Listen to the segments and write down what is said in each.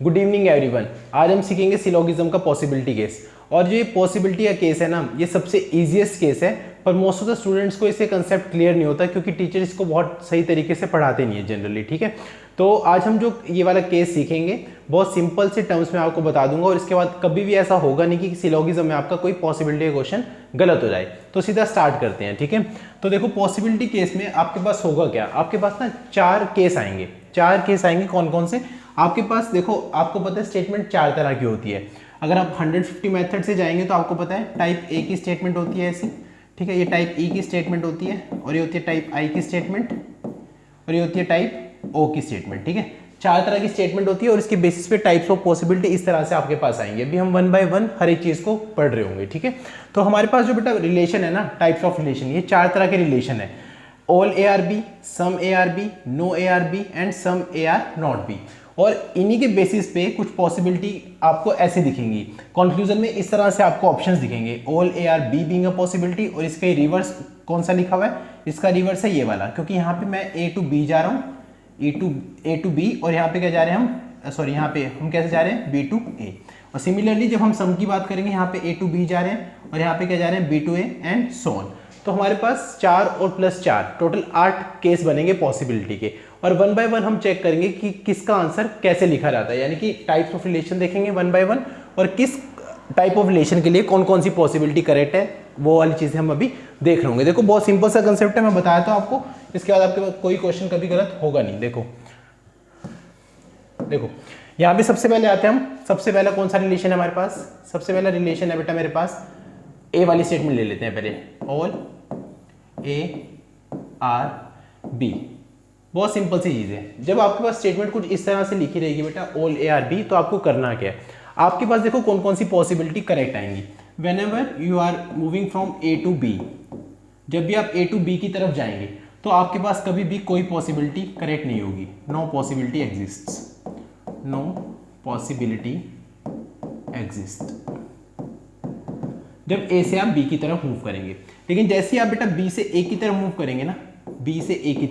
Good evening everyone. आज हम सीखेंगे सिलोगिज्म का पॉसिबिलिटी केस। और जो ये पॉसिबिलिटी का केस है ना, ये सबसे इजीएस्ट केस है, पर मोस्ट ऑफ द स्टूडेंट्स को इससे कंसेप्ट क्लियर नहीं होता क्योंकि टीचर इसको बहुत सही तरीके से पढ़ाते नहीं है जनरली। ठीक है, तो आज हम जो ये वाला केस सीखेंगे बहुत सिंपल से टर्म्स में आपको बता दूंगा, और इसके बाद कभी भी ऐसा होगा नहीं कि सिलोगिज्म में आपका कोई पॉसिबिलिटी का क्वेश्चन गलत हो जाए। तो सीधा स्टार्ट करते हैं। ठीक है, तो देखो पॉसिबिलिटी केस में आपके पास होगा क्या, आपके पास ना चार केस आएंगे। कौन कौन से आपके पास, देखो आपको पता है स्टेटमेंट चार तरह की होती है। अगर आप 150 मेथड से जाएंगे तो आपको पता है टाइप ए की स्टेटमेंट होती है ऐसी। ठीक है, ये टाइप ई की स्टेटमेंट होती है, और ये होती है टाइप आई की स्टेटमेंट, और ये होती है टाइप ओ की स्टेटमेंट। ठीक है, चार तरह की स्टेटमेंट होती है, और इसके बेसिस पे टाइप्स ऑफ पॉसिबिलिटी इस तरह से आपके पास आएंगे। अभी हम वन बाय वन हर एक चीज को पढ़ रहे होंगे। ठीक है, तो हमारे पास जो बेटा रिलेशन है ना, टाइप्स ऑफ रिलेशन, ये चार तरह के रिलेशन है। All A are B, some A are B, no A are B and some A are not B. और इन्हीं के बेसिस पे कुछ पॉसिबिलिटी आपको ऐसे दिखेंगी। कंक्लूजन में इस तरह से आपको ऑप्शंस दिखेंगे, all A are B being a possibility, और इसका रिवर्स कौन सा लिखा हुआ है, इसका रिवर्स है ये वाला, क्योंकि यहाँ पे मैं ए टू बी जा रहा हूँ, ए टू बी, और यहाँ पे क्या जा रहे हैं हम, सॉरी यहाँ पे हम कैसे जा रहे हैं, बी टू ए। और सिमिलरली जब हम सम की बात करेंगे, यहाँ पे ए टू बी जा रहे हैं, और यहाँ पे क्या जा रहे हैं, B to A and so on. तो हमारे पास 4 और प्लस 4 टोटल 8 केस बनेंगे पॉसिबिलिटी के, और वन बाय वन हम चेक करेंगे कि किसका आंसर कैसे लिखा जाता है, यानी कि टाइप्स ऑफ रिलेशन देखेंगे वन बाय वन, और किस टाइप ऑफ रिलेशन के लिए कौन कौन सी पॉसिबिलिटी करेक्ट है, वो वाली चीजें हम अभी देख रहे होंगे। देखो बहुत सिंपल सा कंसेप्ट है, मैं बताया था आपको, इसके बाद आपके पास कोई क्वेश्चन कभी गलत होगा नहीं। देखो यहाँ पे सबसे पहले आते हैं हम, सबसे पहला कौन सा रिलेशन है हमारे पास, सबसे पहला रिलेशन है बेटा मेरे पास, ए वाली स्टेटमेंट ले लेते हैं पहले, ऑल ए आर बी। बहुत सिंपल सी चीज है। जब आपके पास स्टेटमेंट कुछ इस तरह से लिखी रहेगी बेटा, ऑल ए आर बी, तो आपको करना क्या है, आपके पास देखो कौन कौन सी पॉसिबिलिटी करेक्ट आएंगी। Whenever you are moving from A to B, जब भी आप ए टू बी की तरफ जाएंगे तो आपके पास कभी भी कोई पॉसिबिलिटी करेक्ट नहीं होगी। No possibility exists, no possibility exist जब ए से आप बी की तरफ मूव करेंगे। लेकिन जैसे ही आप बेटा बी से ए की तरफ मूव करेंगे ना, बी से ए की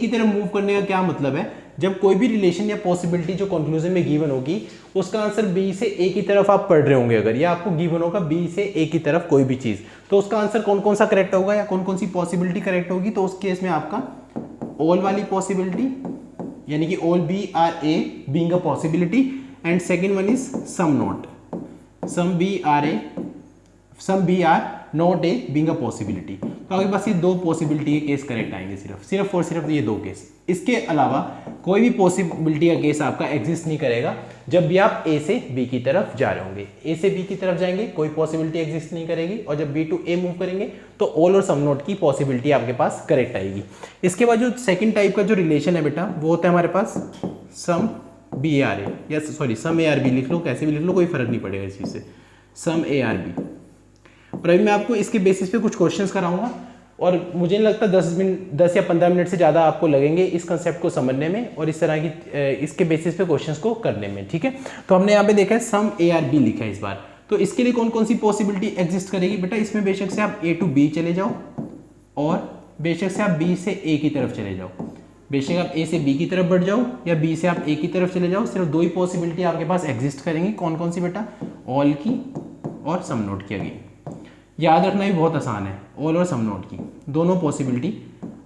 तरफ मूव करने का क्या मतलब है, जब कोई भी रिलेशन या पॉसिबिलिटी जो कंक्लूजन में गिवन होगी उसका आंसर बी से ए की तरफ आप पढ़ रहे होंगे, अगर या आपको गिवन होगा बी से ए की तरफ कोई भी चीज, तो उसका आंसर कौन कौन सा करेक्ट होगा या कौन कौन सी पॉसिबिलिटी करेक्ट होगी। तो उस केस में आपका ऑल वाली पॉसिबिलिटी, यानी कि all B are A being a possibility, and second one is some not, some B are not A being a possibility. तो आपके पास ये दो पॉसिबिलिटी के केस करेक्ट आएंगे, सिर्फ और सिर्फ ये दो केस। इसके अलावा कोई भी पॉसिबिलिटी का केस आपका एग्जिस्ट नहीं करेगा जब भी आप ए से बी की तरफ जा रहे होंगे। ए से बी की तरफ जाएंगे कोई पॉसिबिलिटी एग्जिस्ट नहीं करेगी, और जब बी टू ए मूव करेंगे तो ऑल और सम नॉट की पॉसिबिलिटी आपके पास करेक्ट आएगी। इसके बाद जो सेकेंड टाइप का जो रिलेशन है बेटा, वो होता है हमारे पास सम बी आर ए, या sorry some A are B लिख लो, कैसे भी लिख लो, कोई फर्क नहीं पड़ेगा इस चीज से, सम ए आर बी। और अभी मैं आपको इसके बेसिस पे कुछ क्वेश्चंस कराऊंगा, और मुझे नहीं लगता 10 या 15 मिनट से ज़्यादा आपको लगेंगे इस कंसेप्ट को समझने में और इस तरह की इसके बेसिस पे क्वेश्चंस को करने में। ठीक है, तो हमने यहाँ पे देखा है सम ए आर बी लिखा है इस बार, तो इसके लिए कौन कौन सी पॉसिबिलिटी एग्जिस्ट करेगी बेटा, इसमें बेशक से आप ए टू बी चले जाओ, और बेशक से आप बी से ए की तरफ चले जाओ, बेशक आप ए से बी की तरफ बढ़ जाओ या बी से आप ए की तरफ चले जाओ, सिर्फ दो ही पॉसिबिलिटी आपके पास एग्जिस्ट करेंगी। कौन कौन सी बेटा, ऑल की और सम नोट की। अगेन याद रखना भी बहुत आसान है, ऑल और सम नोट की दोनों पॉसिबिलिटी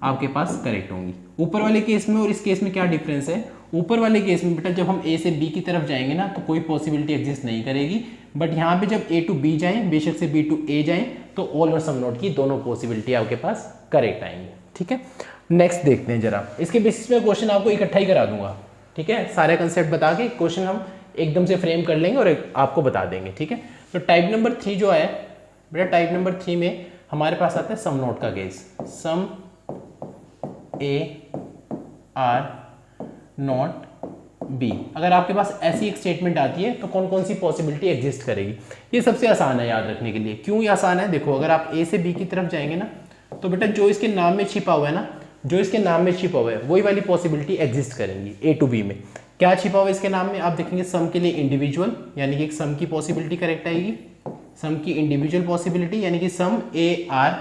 आपके पास करेक्ट होंगी। ऊपर वाले केस में और इस केस में क्या डिफरेंस है, ऊपर वाले केस में बेटा जब हम ए से बी की तरफ जाएंगे ना तो कोई पॉसिबिलिटी एग्जिस्ट नहीं करेगी, बट यहाँ पे जब ए टू बी जाएं, बेशक से बी टू ए जाएं, तो ऑल और सम नोट की दोनों पॉसिबिलिटी आपके पास करेक्ट आएंगे। ठीक है, नेक्स्ट देखते हैं जरा, इसके बेसिस पे क्वेश्चन आपको इकट्ठा ही करा दूंगा। ठीक है, सारे कंसेप्ट बता के क्वेश्चन हम एकदम से फ्रेम कर लेंगे और आपको बता देंगे। ठीक है, तो टाइप नंबर 3 जो है बेटा, टाइप नंबर 3 में हमारे पास आता है सम नोट का case, some A are not B. अगर आपके पास ऐसी एक स्टेटमेंट आती है तो कौन कौन सी पॉसिबिलिटी एग्जिस्ट करेगी, ये सबसे आसान है याद रखने के लिए। क्यों ये आसान है, देखो अगर आप ए से बी की तरफ जाएंगे ना, तो बेटा जो इसके नाम में छिपा हुआ है ना, वही वाली पॉसिबिलिटी एग्जिस्ट करेंगी ए टू बी में। क्या छिपा हुआ है इसके नाम में, आप देखेंगे सम के लिए इंडिविजुअल, यानी कि एक सम की पॉसिबिलिटी करेक्ट आएगी, सम की इंडिविजुअल पॉसिबिलिटी, यानी कि some A are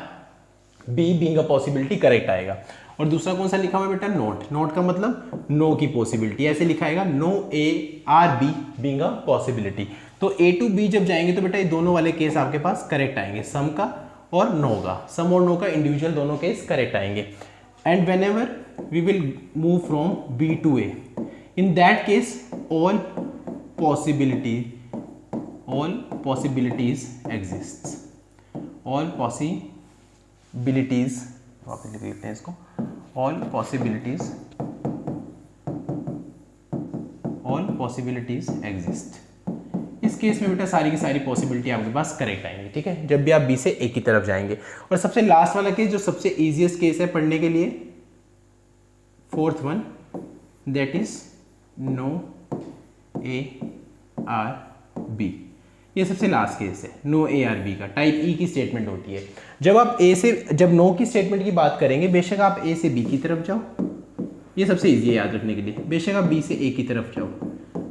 B being a possibility correct आएगा। और दूसरा कौन सा लिखा हुआ है बेटा, नॉट। नॉट का मतलब नो की पॉसिबिलिटी, ऐसे लिखाएगा no A are B being a possibility. तो ए टू बी जब जाएंगे तो बेटा ये दोनों वाले केस आपके पास करेक्ट आएंगे, सम का और नो का, सम और नो का इंडिविजुअल दोनों केस करेक्ट आएंगे। And whenever we will move from B to A, in that case all possibilities exists, all possibilities, वापस लिख लेते हैं इसको, all possibilities exist। इस केस में बेटा सारी की सारी पॉसिबिलिटी आपके पास करेक्ट आएंगी, ठीक है, जब भी आप बी से ए की तरफ जाएंगे। और सबसे लास्ट वाला केस जो सबसे इजीएस्ट केस है पढ़ने के लिए, fourth one, that is no A are B. ये सबसे लास्ट केस है नो ए आर बी का, टाइप ई की स्टेटमेंट होती है। जब आप ए से, जब नो की स्टेटमेंट की बात करेंगे, बेशक आप ए से बी की तरफ जाओ, ये सबसे इजी है याद रखने के लिए, बेशक आप बी से ए की तरफ जाओ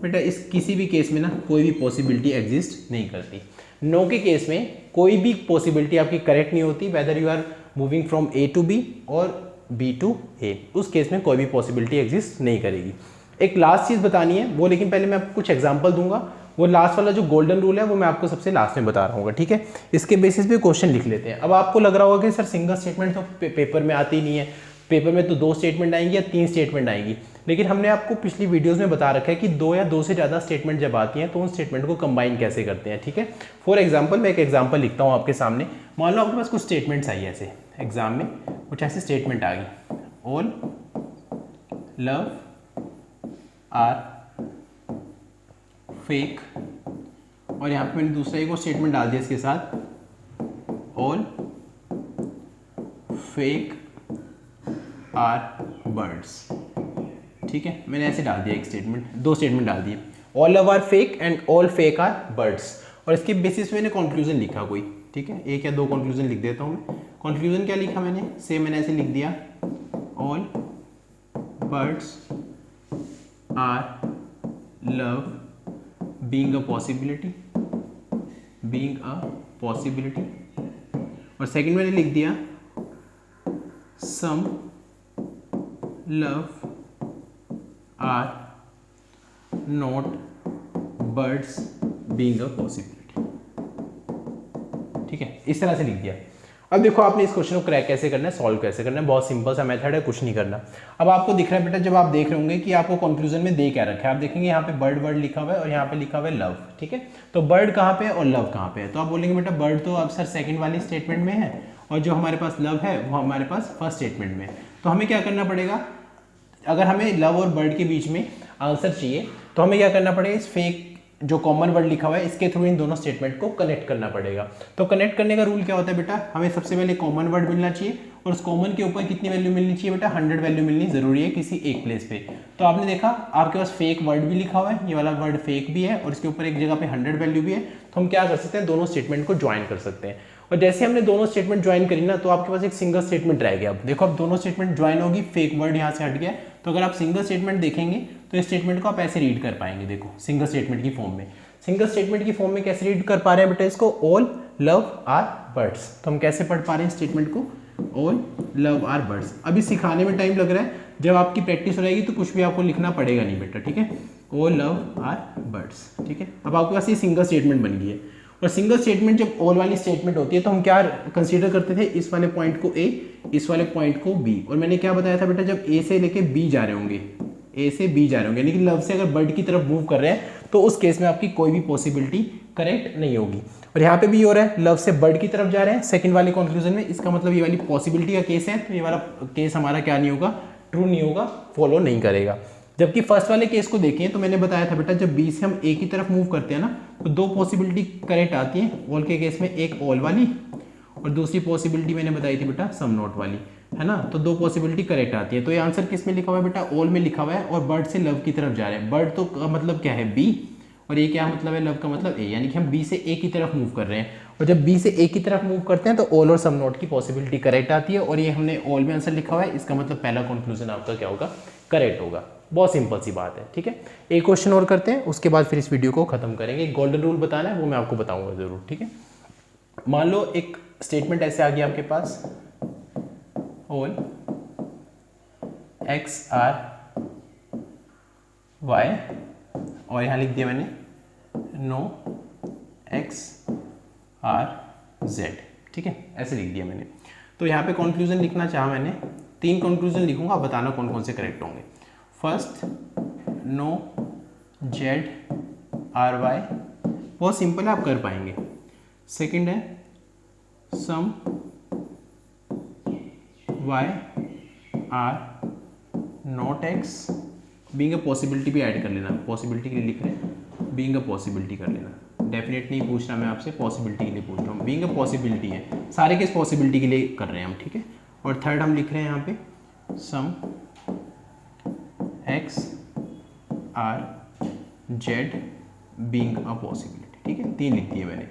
बेटा, इस किसी भी केस में ना कोई भी पॉसिबिलिटी एग्जिस्ट नहीं करती। नो के केस में कोई भी पॉसिबिलिटी आपकी करेक्ट नहीं होती, whether you are moving from A to B और बी टू ए, उस केस में कोई भी पॉसिबिलिटी एग्जिस्ट नहीं करेगी। एक लास्ट चीज़ बतानी है वो, लेकिन पहले मैं आपको कुछ एग्जांपल दूंगा, वो लास्ट वाला जो गोल्डन रूल है वो मैं आपको सबसे लास्ट में बता रहा हूँ, ठीक है। इसके बेसिस पे क्वेश्चन लिख लेते हैं। अब आपको लग रहा होगा कि सर सिंगल स्टेटमेंट तो पेपर में आती नहीं है, पेपर में तो 2 स्टेटमेंट आएंगी या 3 स्टेटमेंट आएंगी, लेकिन हमने आपको पिछली वीडियोस में बता रखा है कि 2 या 2 से ज़्यादा स्टेटमेंट जब आती हैं तो उन स्टेटमेंट को कंबाइन कैसे करते हैं, ठीक है। फॉर एग्जाम्पल मैं एक एग्जाम्पल लिखता हूँ आपके सामने। मान लो आपके पास कुछ स्टेटमेंट्स आई ऐसे एग्जाम में, कुछ ऐसी स्टेटमेंट आ गई, ऑल लव आर फेक, और यहाँ पे मैंने दूसरा एक और स्टेटमेंट डाल दिया इसके साथ, ऑल फेक आर बर्ड्स, ठीक है। मैंने ऐसे डाल दिया एक स्टेटमेंट, 2 स्टेटमेंट डाल दिए, all love are fake and all fake are birds, और इसके बेसिस पे मैंने कंक्लूजन लिखा कोई, ठीक है, 1 या 2 कंक्लूजन लिख देता हूँ मैं। कंक्लूजन क्या लिखा मैंने, सेम मैंने ऐसे लिख दिया, all birds are love being a possibility, और सेकंड मैंने लिख दिया some love are not birds being a possibility, ठीक है, इस तरह से लिख दिया। अब देखो आपने इस क्वेश्चन को क्रैक कैसे करना है, सॉल्व कैसे करना है, बहुत सिंपल सा मेथड है, कुछ नहीं करना। अब आपको दिख रहा है बेटा, जब आप देख रहे होंगे कि आपको कंक्लूजन में दे क्या रखा है, आप देखेंगे यहाँ पे वर्ड लिखा हुआ है और यहाँ पे लिखा हुआ है लव, ठीक है। तो बर्ड कहाँ पे है और लव कहाँ पे है, तो आप बोलेंगे बेटा बर्ड तो अब सर सेकंड वाली स्टेटमेंट में है और जो हमारे पास लव है वो हमारे पास फर्स्ट स्टेटमेंट में है। तो हमें क्या करना पड़ेगा, अगर हमें लव और बर्ड के बीच में आंसर चाहिए तो हमें क्या करना पड़ेगा, इस फेक जो कॉमन वर्ड लिखा हुआ है इसके थ्रू इन दोनों स्टेटमेंट को कनेक्ट करना पड़ेगा। तो कनेक्ट करने का रूल क्या होता है बेटा, हमें सबसे पहले कॉमन वर्ड मिलना चाहिए और उस कॉमन के ऊपर कितनी वैल्यू मिलनी चाहिए बेटा, 100 वैल्यू मिलनी जरूरी है किसी एक प्लेस पे। तो आपने देखा आपके पास फेक वर्ड भी लिखा हुआ है, ये वाला वर्ड फेक भी है और इसके ऊपर एक जगह पे 100 वैल्यू भी है, तो हम क्या कर सकते हैं, दोनों स्टेटमेंट को ज्वाइन कर सकते हैं। और जैसे हमने दोनों स्टेटमेंट ज्वाइन करी ना तो आपके पास एक सिंगल स्टेटमेंट रह गया। अब देखो अब दोनों स्टेटमेंट ज्वाइन होगी, फेक वर्ड यहाँ से हट गया, तो अगर आप सिंगल स्टेटमेंट देखेंगे तो इस स्टेटमेंट को आप ऐसे रीड कर पाएंगे, देखो सिंगल स्टेटमेंट की फॉर्म में। सिंगल स्टेटमेंट की फॉर्म में कैसे रीड कर पा रहे हैं बेटा इसको, ऑल लव आर बर्ड्स। तो हम कैसे पढ़ पा रहे हैं स्टेटमेंट को, ऑल लव आर बर्ड्स। अभी सिखाने में टाइम लग रहा है, जब आपकी प्रैक्टिस हो जाएगी तो कुछ भी आपको लिखना पड़ेगा नहीं बेटा, ठीक है, ऑल लव आर बर्ड्स, ठीक है। अब आपके पास ये सिंगल स्टेटमेंट बन गई है। और सिंगल स्टेटमेंट जब ऑल वाली स्टेटमेंट होती है तो हम क्या कंसीडर करते थे, इस वाले पॉइंट को ए, इस वाले पॉइंट को बी। और मैंने क्या बताया था बेटा, जब ए से लेके बी जा रहे होंगे, ए से बी जा रहे होंगे, यानी कि लव से अगर बर्ड की तरफ मूव कर रहे हैं तो उस केस में आपकी कोई भी पॉसिबिलिटी करेक्ट नहीं होगी। और यहाँ पे भी हो रहा है, लव से बर्ड की तरफ जा रहे हैं सेकंड वाले कंक्लूजन में, इसका मतलब ये वाली पॉसिबिलिटी का केस है, तो ये वाला केस हमारा क्या नहीं होगा, ट्रू नहीं होगा, फॉलो नहीं करेगा। जबकि फर्स्ट वाले केस को देखें तो मैंने बताया था बेटा, जब बी से हम ए की तरफ मूव करते हैं ना तो 2 पॉसिबिलिटी करेक्ट आती हैं। ऑल के केस में एक ऑल वाली और दूसरी पॉसिबिलिटी मैंने बताई थी बेटा सम नॉट वाली, है ना। तो 2 पॉसिबिलिटी करेक्ट आती है। तो ये आंसर किस में लिखा हुआ है बेटा, ऑल में लिखा हुआ है और बर्ड से लव की तरफ जा रहे हैं। बर्ड तो का मतलब क्या है, बी, और ये क्या मतलब है, लव का मतलब ए, यानी कि हम बी से ए की तरफ मूव कर रहे हैं। और जब बी से ए की तरफ मूव करते हैं तो ऑल और सम नॉट की पॉसिबिलिटी करेक्ट आती है, और ये हमने ऑल में आंसर लिखा हुआ है, इसका मतलब पहला कंक्लूजन आपका क्या होगा, करेक्ट होगा। बहुत सिंपल सी बात है, ठीक है। एक क्वेश्चन और करते हैं, उसके बाद फिर इस वीडियो को खत्म करेंगे। गोल्डन रूल बताना है वो मैं आपको बताऊंगा जरूर, ठीक है। मान लो एक स्टेटमेंट ऐसे आ गया आपके पास, ऑल एक्स आर वाई, और यहाँ लिख दिया मैंने नो एक्स आर जेड। ठीक है, ऐसे लिख दिया मैंने। तो यहाँ पे कंक्लूजन लिखना चाहा मैंने, 3 कंक्लूजन लिखूंगा, बताना कौन कौन से करेक्ट होंगे। First, no Z are Y, बहुत सिंपल है, आप कर पाएंगे। सेकंड है some Y are not X, being a possibility भी ऐड कर लेना, पॉसिबिलिटी के लिए लिख रहे हैं, बीइंग अ पॉसिबिलिटी कर लेना, डेफिनेट नहीं पूछना मैं आपसे, पॉसिबिलिटी के लिए पूछ रहा हूँ, बीइंग अ पॉसिबिलिटी है, सारे केस पॉसिबिलिटी के लिए कर रहे हैं हम। ठीक है, और थर्ड हम लिख रहे हैं यहाँ पे some X are Z being a possibility. ठीक है, 3 लिख दिए मैंने।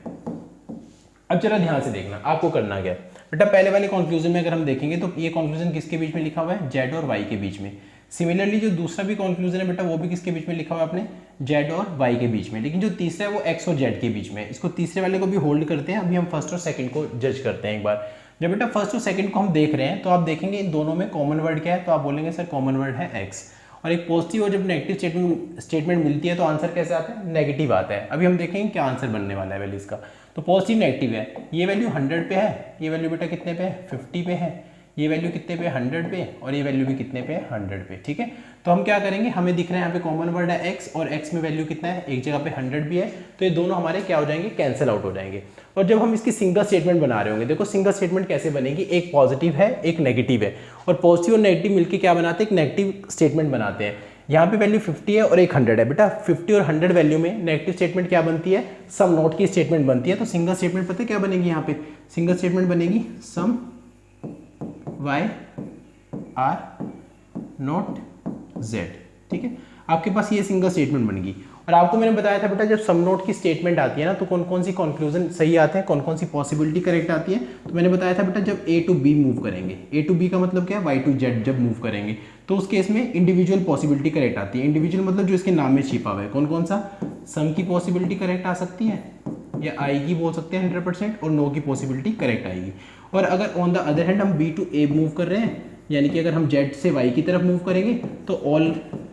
अब जरा ध्यान से देखना आपको करना क्या है बेटा। पहले वाले कंक्लूजन में अगर हम देखेंगे तो ये कंक्लूजन किसके बीच में लिखा हुआ है, जेड और वाई के बीच में। सिमिलरली जो दूसरा भी कंक्लूजन है बेटा वो भी किसके बीच में लिखा हुआ है अपने, जेड और वाई के बीच में। लेकिन जो तीसरा है वो एक्स और जेड के बीच में है। इसको तीसरे वाले को भी होल्ड करते हैं, अभी हम फर्स्ट और सेकंड को जज करते हैं एक बार। जब बेटा फर्स्ट और सेकंड को हम देख रहे हैं तो आप देखेंगे इन दोनों में कॉमन वर्ड क्या है, तो आप बोलेंगे सर कॉमन वर्ड है एक्स। और एक पॉजिटिव और जब नेगेटिव स्टेटमेंट मिलती है तो आंसर कैसे आता है, नेगेटिव आता है। अभी हम देखेंगे क्या आंसर बनने वाला है वैल्यू इसका। तो पॉजिटिव नेगेटिव है, ये वैल्यू 100 पे है, ये वैल्यू बेटा कितने पे है, 50 पे है, ये वैल्यू कितने पे, 100 पे, और ये वैल्यू भी कितने पे, 100 पे। ठीक है, तो हम क्या करेंगे, हमें दिख रहा है यहाँ पे कॉमन वर्ड है एक्स, और एक्स में वैल्यू कितना है, एक जगह पे 100 भी है, तो ये दोनों हमारे क्या हो जाएंगे, कैंसिल आउट हो जाएंगे। और जब हम इसकी सिंगल स्टेटमेंट बना रहे होंगे, देखो सिंगल स्टेटमेंट कैसे बनेगी, एक पॉजिटिव है एक नेगेटिव है, और पॉजिटिव और नेगेटिव मिलकर क्या बनाते हैं, एक नेगेटिव स्टेटमेंट बनाते हैं। यहाँ पे वैल्यू 50 है और एक 100 है बेटा, 50 और 100 वैल्यू में नेगेटिव स्टेटमेंट क्या बनती है, सम नॉट की स्टेटमेंट बनती है। तो सिंगल स्टेटमेंट पता है क्या बनेगी, यहाँ पे सिंगल स्टेटमेंट बनेगी सम वाई आर नॉट जेड। ठीक है, आपके पास ये सिंगल स्टेटमेंट बनेगी। और आपको मैंने बताया था बेटा जब सम नोट की स्टेटमेंट आती है ना तो कौन कौन सी कंक्लूजन सही आते हैं, कौन कौन सी पॉसिबिलिटी करेक्ट आती है। तो मैंने बताया था बेटा जब ए टू बी मूव करेंगे, ए टू बी का मतलब क्या है, वाई टू जेड जब मूव करेंगे तो उस केस में इंडिविजुअल पॉसिबिलिटी करेक्ट आती है। इंडिविजुअल मतलब जो इसके नाम में छिपा हुआ है, कौन कौन सा, सम की पॉसिबिलिटी करेक्ट आ सकती है या आएगी बोल सकते हैं 100%, और नो की पॉसिबिलिटी करेक्ट आएगी। और अगर ऑन द अदर हैंड हम बी टू ए मूव कर रहे हैं, यानी कि अगर हम जेड से वाई की तरफ मूव करेंगे तो ऑल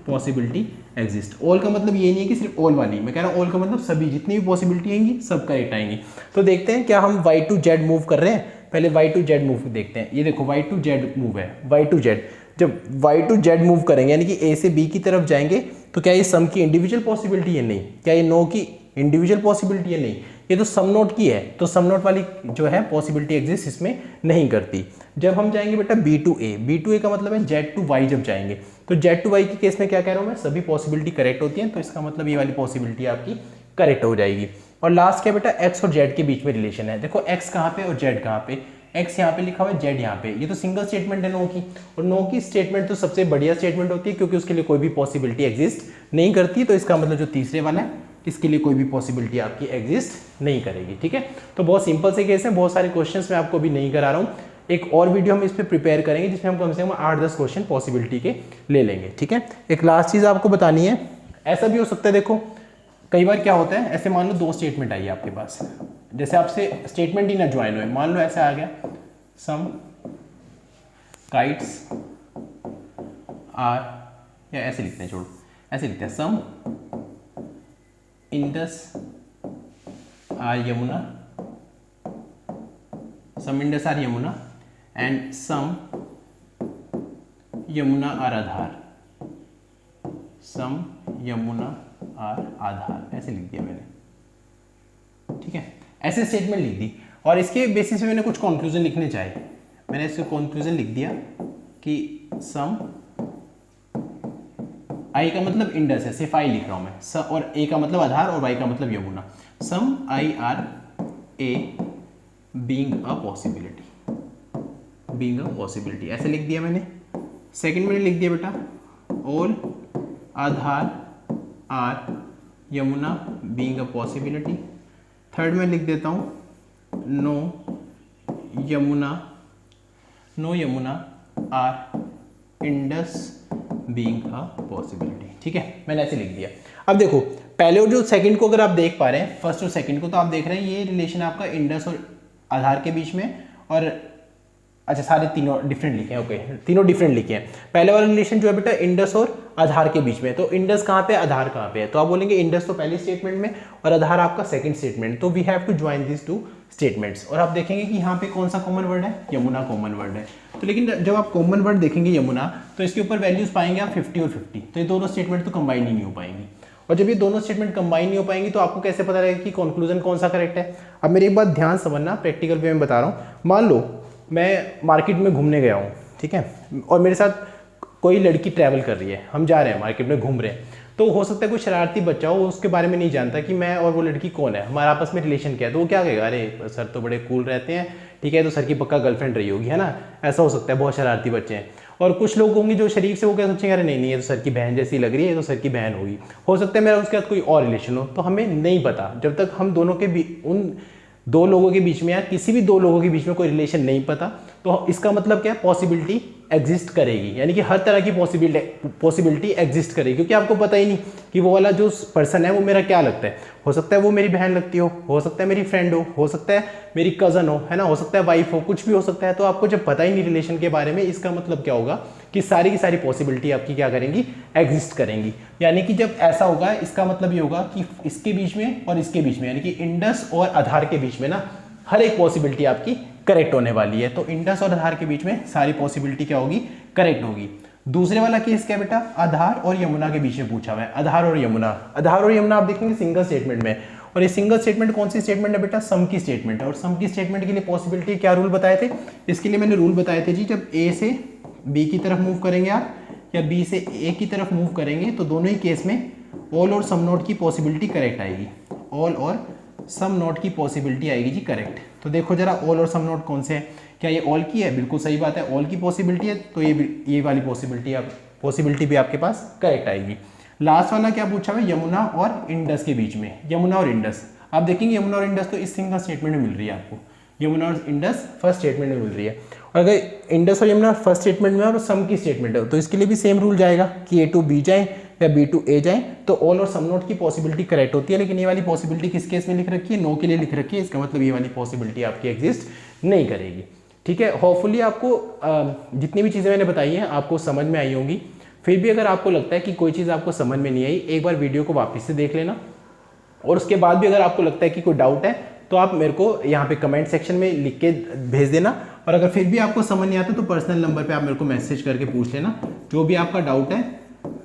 पॉसिबिलिटी एग्जिस्ट। ऑल का मतलब ये नहीं है कि सिर्फ ऑल वाली, मैं कह रहा हूँ ऑल का मतलब सभी जितनी भी पॉसिबिलिटी आएंगी सब करेक्ट आएंगी। तो देखते हैं क्या हम वाई टू जेड मूव कर रहे हैं, पहले वाई टू जेड मूव देखते हैं। ये देखो वाई टू जेड मूव है, वाई टू जेड, जब वाई टू जेड मूव करेंगे यानी कि ए से बी की तरफ जाएंगे तो क्या ये सम की इंडिविजुअल पॉसिबिलिटी है, नहीं, क्या ये नो की इंडिविजुअल पॉसिबिलिटी है, नहीं, ये तो सम नोट की है, तो सम नोट वाली जो है पॉसिबिलिटी एग्जिस्ट इसमें नहीं करती। जब हम जाएंगे बेटा बी टू ए का मतलब है जेड टू वाई, जब जाएंगे तो जेड टू वाई के केस में क्या कह रहा हूँ मैं, सभी पॉसिबिलिटी करेक्ट होती है, तो इसका मतलब ये वाली पॉसिबिलिटी आपकी करेक्ट हो जाएगी। और लास्ट क्या बेटा, एक्स और जेड के बीच में रिलेशन है। देखो एक्स कहाँ पे और जेड कहाँ पे, एक्स यहाँ पे लिखा हुआ है, जेड यहाँ पे, ये तो सिंगल स्टेटमेंट है नो की, और नो की स्टेटमेंट तो सबसे बढ़िया स्टेटमेंट होती है क्योंकि उसके लिए कोई भी पॉसिबिलिटी एग्जिस्ट नहीं करती। तो इसका मतलब जो तीसरे वाला है इसके लिए कोई भी पॉसिबिलिटी आपकी एग्जिस्ट नहीं करेगी। ठीक है, तो बहुत सिंपल से केस है, बहुत सारे क्वेश्चंस मैं आपको भी नहीं करा रहा हूँ। एक और वीडियो हम इस पर प्रिपेयर करेंगे जिसमें हम कम से कम 8-10 क्वेश्चन पॉसिबिलिटी के ले लेंगे। ठीक है, एक लास्ट चीज़ आपको बतानी है, ऐसा भी हो सकता है, देखो कई बार क्या होता है, ऐसे मान लो 2 स्टेटमेंट आई है आपके पास, जैसे आपसे स्टेटमेंट ही ना ज्वाइन हुए, मान लो ऐसा आ गया सम काइट्स आर, या ऐसे लिखते हैं, छोड़ो ऐसे लिखते हैं, some Indus are Yamuna, some Indus are Yamuna and some Yamuna are Aadhaar, some Yamuna are Aadhaar, ऐसे लिख दिया मैंने। ठीक है, ऐसे स्टेटमेंट लिख दी और इसके बेसिस पे मैंने कुछ कंक्लूजन लिखने चाहे, मैंने इसको कंक्लूजन लिख दिया कि सम आई का मतलब इंडस है, सिर्फ आई लिख रहा हूं मैं, और ए का मतलब आधार और वाई का मतलब Yamuna, some I are A being a possibility, being a possibility, ऐसे लिख दिया मैंने। सेकंड मैंने लिख दिया बेटा all Aadhaar are Yamuna being a possibility. Third में लिख देता हूँ no Yamuna are Indus being a possibility. ठीक है, मैंने ऐसे लिख दिया। अब देखो पहले और जो सेकंड को अगर आप देख पा रहे हैं, फर्स्ट और सेकंड को, तो आप देख रहे हैं ये रिलेशन आपका इंडस और आधार के बीच में और अच्छा सारे तीनों डिफरेंट लिखे हैं, ओके तीनों डिफरेंट लिखे हैं। पहले वाला रिलेशन जो है बेटा इंडस और आधार के बीच में, तो इंडस कहाँ पे, आधार कहाँ पे है, तो आप बोलेंगे इंडस तो पहली स्टेटमेंट में और आधार आपका सेकंड स्टेटमेंट, तो we have to join this two statements. और आप देखेंगे कि यहाँ पे कौन सा कॉमन वर्ड है, यमुना कॉमन वर्ड है। तो लेकिन जब आप कॉमन वर्ड देखेंगे यमुना, तो इसके ऊपर वैल्यूज पाएंगे आप 50 और 50, तो ये दोनों स्टेटमेंट तो कंबाइन ही नहीं हो पाएंगी। और जब ये दोनों स्टेटमेंट कंबाइन नहीं हो पाएंगी तो आपको कैसे पता रहेगा कि कंक्लूजन कौन सा करेक्ट है। अब मेरी एक बात ध्यान समझना, प्रैक्टिकल वे में बता रहा हूँ। मान लो मैं मार्केट में घूमने गया हूँ, ठीक है, और मेरे साथ कोई लड़की ट्रैवल कर रही है, हम जा रहे हैं मार्केट में घूम रहे हैं, तो हो सकता है कोई शरारती बच्चा हो, उसके बारे में नहीं जानता कि मैं और वो लड़की कौन है, हमारा आपस में रिलेशन क्या है, तो वो क्या कहेगा, अरे सर तो बड़े कूल रहते हैं, ठीक है, तो सर की पक्का गर्लफ्रेंड रही होगी, है ना, ऐसा हो सकता है, बहुत शरारती बच्चे हैं। और कुछ लोग होंगे जो शरीफ से वो क्या सोचेंगे, अरे नहीं ये तो सर की बहन जैसी लग रही है, तो सर की बहन होगी, हो सकता है मेरा उसके साथ कोई और रिलेशन हो, तो हमें नहीं पता। जब तक हम दोनों के उन दो लोगों के बीच में या किसी भी दो लोगों के बीच में कोई रिलेशन नहीं पता, तो इसका मतलब क्या है, पॉसिबिलिटी एग्जिस्ट करेगी, यानी कि हर तरह की पॉसिबिलिटी एग्जिस्ट करेगी, क्योंकि आपको पता ही नहीं कि वो वाला जो पर्सन है वो मेरा क्या लगता है। हो सकता है वो मेरी बहन लगती हो सकता है मेरी फ्रेंड हो सकता है मेरी कज़न हो, है ना, हो सकता है वाइफ हो, कुछ भी हो सकता है। तो आपको जब पता ही नहीं रिलेशन के बारे में, इसका मतलब क्या होगा कि सारी की सारी पॉसिबिलिटी आपकी क्या करेंगी, एग्जिस्ट करेंगी। यानी कि जब ऐसा होगा, इसका मतलब ये होगा कि इसके बीच में और इसके बीच में, यानी कि इंडस और आधार के बीच में ना, हर एक पॉसिबिलिटी आपकी करेक्ट होने वाली है। तो इंडस और आधार के बीच में सारी पॉसिबिलिटी क्या होगी, करेक्ट होगी। दूसरे वाला केस क्या बेटा, आधार और यमुना के बीच में पूछा हुआ है। आधार और यमुना आप देखेंगे सिंगल स्टेटमेंट में, और ये सिंगल स्टेटमेंट कौन सी स्टेटमेंट है बेटा, सम की स्टेटमेंट है। और सम की स्टेटमेंट के लिए पॉसिबिलिटी क्या रूल बताए थे, इसके लिए मैंने रूल बताए थे जी, जब ए से बी की तरफ मूव करेंगे आप या बी से ए की तरफ मूव करेंगे, तो दोनों ही केस में ऑल और सम नोट की पॉसिबिलिटी करेक्ट आएगी, ऑल और सम नोट की पॉसिबिलिटी आएगी जी करेक्ट। तो देखो जरा ऑल और सम नोट कौन से हैं, क्या ये ऑल की है, बिल्कुल सही बात है, ऑल की पॉसिबिलिटी है, तो ये वाली पॉसिबिलिटी भी आपके पास करेक्ट आएगी। लास्ट वाला क्या पूछा है, यमुना और इंडस के बीच में, यमुना और इंडस आप देखेंगे, यमुना और इंडस तो इस सिंगल स्टेटमेंट में मिल रही है आपको, यमुना और इंडस फर्स्ट स्टेटमेंट में मिल रही है। और अगर इंडस और यमुना फर्स्ट स्टेटमेंट में और सम की स्टेटमेंट है, तो इसके लिए भी सेम रूल जाएगा कि ए टू बी जाए या बी टू ए जाए, तो ऑल और सम नोट की पॉसिबिलिटी करेक्ट होती है। लेकिन ये वाली पॉसिबिलिटी किस केस में लिख रखी है, नो के लिए लिख रखी है, इसका मतलब ये वाली पॉसिबिलिटी आपकी एग्जिस्ट नहीं करेगी। ठीक है, होपफुली आपको जितनी भी चीज़ें मैंने बताई हैं आपको समझ में आई होंगी। फिर भी अगर आपको लगता है कि कोई चीज़ आपको समझ में नहीं आई, एक बार वीडियो को वापस से देख लेना, और उसके बाद भी अगर आपको लगता है कि कोई डाउट है तो आप मेरे को यहाँ पे कमेंट सेक्शन में लिख के भेज देना। और अगर फिर भी आपको समझ नहीं आता तो पर्सनल नंबर पे आप मेरे को मैसेज करके पूछ लेना, जो भी आपका डाउट है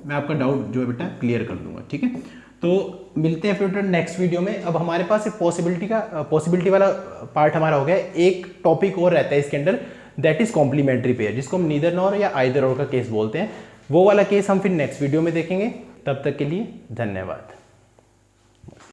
मैं आपका डाउट जो है बेटा क्लियर कर दूंगा। ठीक है, तो मिलते हैं फिर नेक्स्ट वीडियो में। अब हमारे पास एक पॉसिबिलिटी वाला पार्ट हमारा हो गया, एक टॉपिक और रहता है इसके अंदर, दैट इज कॉम्प्लीमेंट्री पेयर, जिसको हम नीदर नॉर या आइदर और का केस बोलते हैं। वो वाला केस हम फिर नेक्स्ट वीडियो में देखेंगे। तब तक के लिए धन्यवाद।